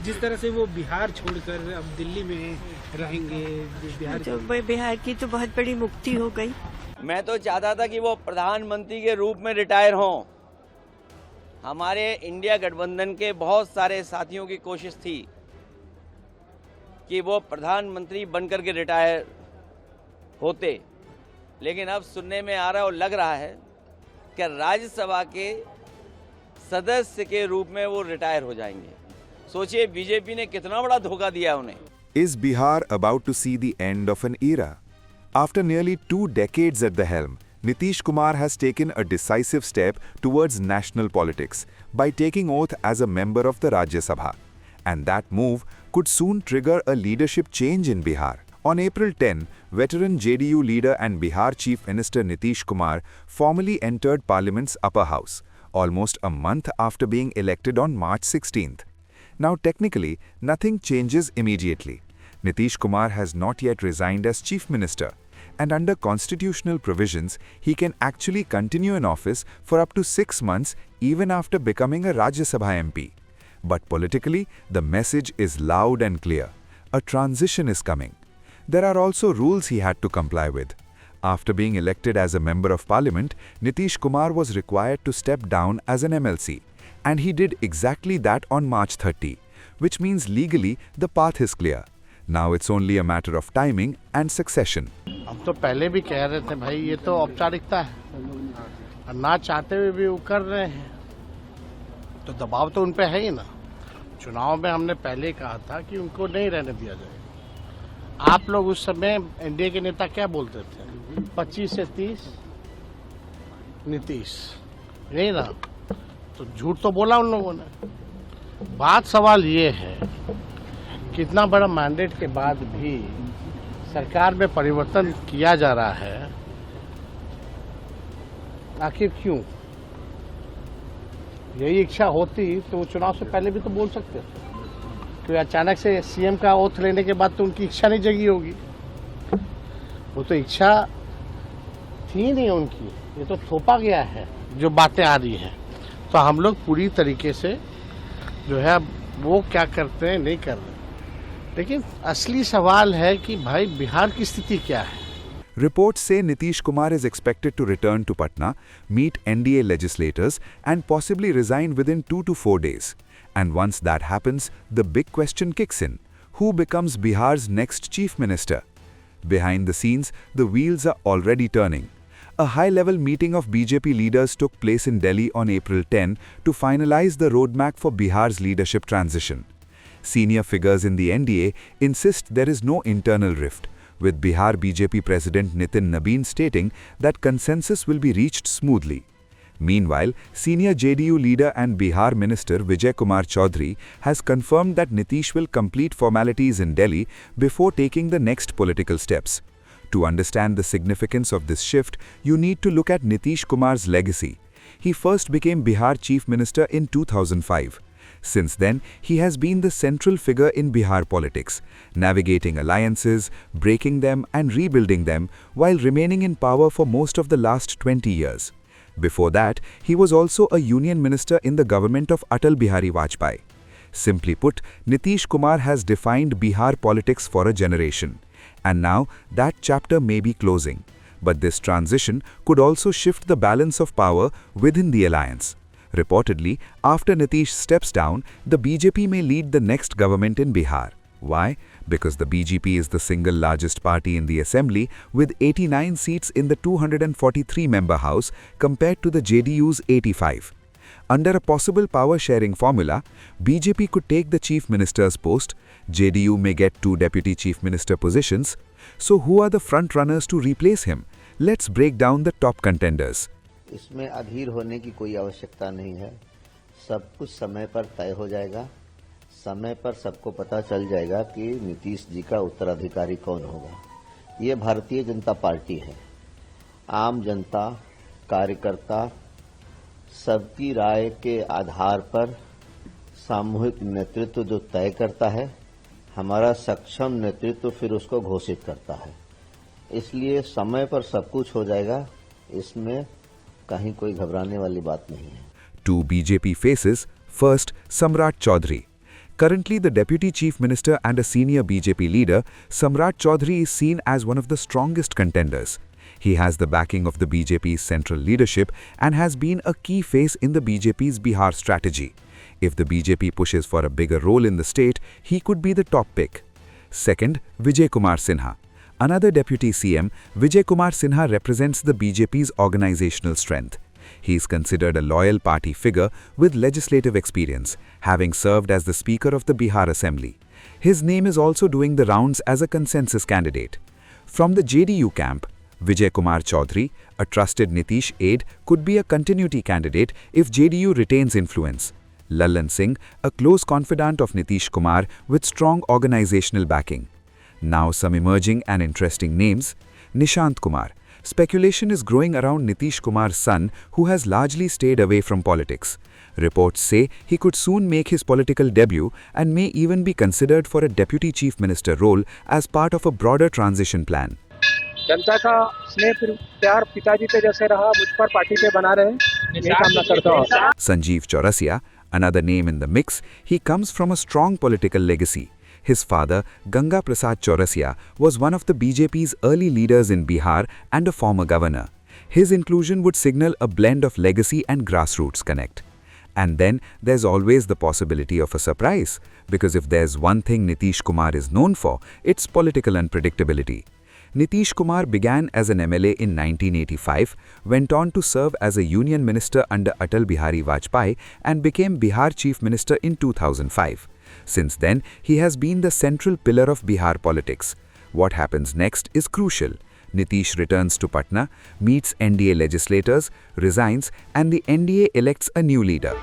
जिस तरह से वो बिहार छोड़कर अब दिल्ली में रहेंगे, बिहार तो बिहार की तो बहुत बड़ी मुक्ति हो गई। मैं तो चाहता था कि वो प्रधानमंत्री के रूप में रिटायर हों। हमारे इंडिया गठबंधन के बहुत सारे साथियों की कोशिश थी कि वो प्रधानमंत्री बनकर के रिटायर होते, लेकिन अब सुनने में आ रहा है और लग रहा है कि राज्यसभा के सदस्य के रूप में वो रिटायर हो जाएंगे। सोचिए बीजेपी ने कितना बड़ा धोखा दिया उन्हें। Is Bihar about to see the end of an era? After nearly 2 decades at the helm, Nitish Kumar has taken a decisive step towards national politics by taking oath as a member of the Rajya Sabha. And that move could soon trigger a leadership change in Bihar. On April 10, veteran JDU leader and Bihar Chief Minister Nitish Kumar formally entered Parliament's upper house, almost a month after being elected on March 16th. Now technically, nothing changes immediately. Nitish Kumar has not yet resigned as Chief Minister, and under constitutional provisions, he can actually continue in office for up to 6 months even after becoming a Rajya Sabha MP. But politically, the message is loud and clear. A transition is coming. There are also rules he had to comply with. After being elected as a member of parliament, Nitish Kumar was required to step down as an MLC. And he did exactly that on March 30, which means legally the path is clear. Now it's only a matter of timing and succession. हम तो पहले भी कह रहे थे भाई ये तो औपचारिकता है, और ना चाहते हुए भी वो कर रहे हैं, तो दबाव तो उन पे है ही ना। चुनाव में हमने पहले कहा था कि उनको नहीं रहने दिया जाएगा। आप लोग उस समय एनडीए के नेता क्या बोलते थे? 25 से 30 नीतीश, यही ना? तो झूठ तो बोला उन लोगों ने। बात सवाल ये है कितना बड़ा मैंडेट के बाद भी सरकार में परिवर्तन किया जा रहा है, आखिर क्यों? यही इच्छा होती तो चुनाव से पहले भी तो बोल सकते थे। तो अचानक से सीएम का ओथ लेने के बाद तो उनकी इच्छा नहीं जगी होगी। वो तो इच्छा थी नहीं उनकी, ये तो थोपा गया है जो बातें आ रही हैं। तो हम लोग पूरी तरीके से जो है वो क्या करते हैं नहीं कर रहे, लेकिन असली सवाल है कि भाई बिहार की स्थिति क्या है। Reports say Nitish Kumar is expected to return to Patna, meet NDA legislators and possibly resign within 2 to 4 days. And once that happens, the big question kicks in. Who becomes Bihar's next chief minister? Behind the scenes, the wheels are already turning. A high-level meeting of BJP leaders took place in Delhi on April 10 to finalize the roadmap for Bihar's leadership transition. Senior figures in the NDA insist there is no internal rift, with Bihar BJP President Nitin Nabin stating that consensus will be reached smoothly. Meanwhile, senior JDU leader and Bihar Minister Vijay Kumar Chaudhary has confirmed that Nitish will complete formalities in Delhi before taking the next political steps. To understand the significance of this shift, you need to look at Nitish Kumar's legacy. He first became Bihar Chief Minister in 2005. Since then, he has been the central figure in Bihar politics, navigating alliances, breaking them and rebuilding them while remaining in power for most of the last 20 years. Before that, he was also a union minister in the government of Atal Bihari Vajpayee. Simply put, Nitish Kumar has defined Bihar politics for a generation. And now that chapter may be closing. But this transition could also shift the balance of power within the alliance. Reportedly, after Nitish steps down, the BJP may lead the next government in Bihar. Why? Because the BJP is the single largest party in the assembly with 89 seats in the 243-member house compared to the JDU's 85. Under a possible power-sharing formula, BJP could take the chief minister's post, JDU may get 2 deputy chief minister positions. So who are the front runners to replace him? Let's break down the top contenders. इसमें अधीर होने की कोई आवश्यकता नहीं है। सब कुछ समय पर तय हो जाएगा। समय पर सबको पता चल जाएगा कि नीतीश जी का उत्तराधिकारी कौन होगा। ये भारतीय जनता पार्टी है। आम जनता, कार्यकर्ता सबकी राय के आधार पर सामूहिक नेतृत्व जो तय करता है, हमारा सक्षम नेतृत्व फिर उसको घोषित करता है। इसलिए समय पर सब कुछ हो जाएगा, इसमें कहीं कोई घबराने वाली बात नहीं है। 2 BJP faces. First, Samrat Chaudhary. Currently, the Deputy Chief Minister and a senior BJP leader, Samrat Chaudhary, is seen as one of the strongest contenders. He has the backing of the BJP's central leadership and has been a key face in the BJP's Bihar strategy. If the BJP pushes for a bigger role in the state, he could be the top pick. Second, Vijay Kumar Sinha. Another Deputy CM, Vijay Kumar Sinha represents the BJP's organizational strength. He is considered a loyal party figure with legislative experience, having served as the Speaker of the Bihar Assembly. His name is also doing the rounds as a consensus candidate. From the JDU camp, Vijay Kumar Chaudhary, a trusted Nitish aide, could be a continuity candidate if JDU retains influence. Lallan Singh, a close confidant of Nitish Kumar with strong organizational backing. Now some emerging and interesting names. Nishant Kumar. Speculation is growing around Nitish Kumar's son, who has largely stayed away from politics. Reports say he could soon make his political debut and may even be considered for a deputy chief minister role as part of a broader transition plan. जनता का स्नेह प्यार पिताजी पे जैसे रहा मुझ पर party पे बना रहे ये कामना करता हूं. Sanjeev Chaurasia, another name in the mix, he comes from a strong political legacy. His father, Ganga Prasad Chaurasia, was one of the BJP's early leaders in Bihar and a former governor. His inclusion would signal a blend of legacy and grassroots connect. And then there's always the possibility of a surprise, because if there's one thing Nitish Kumar is known for, it's political unpredictability. Nitish Kumar began as an MLA in 1985, went on to serve as a union minister under Atal Bihari Vajpayee and became Bihar Chief Minister in 2005. Since then, he has been the central pillar of Bihar politics. What happens next is crucial. Nitish returns to Patna, meets NDA legislators, resigns, and the NDA elects a new leader.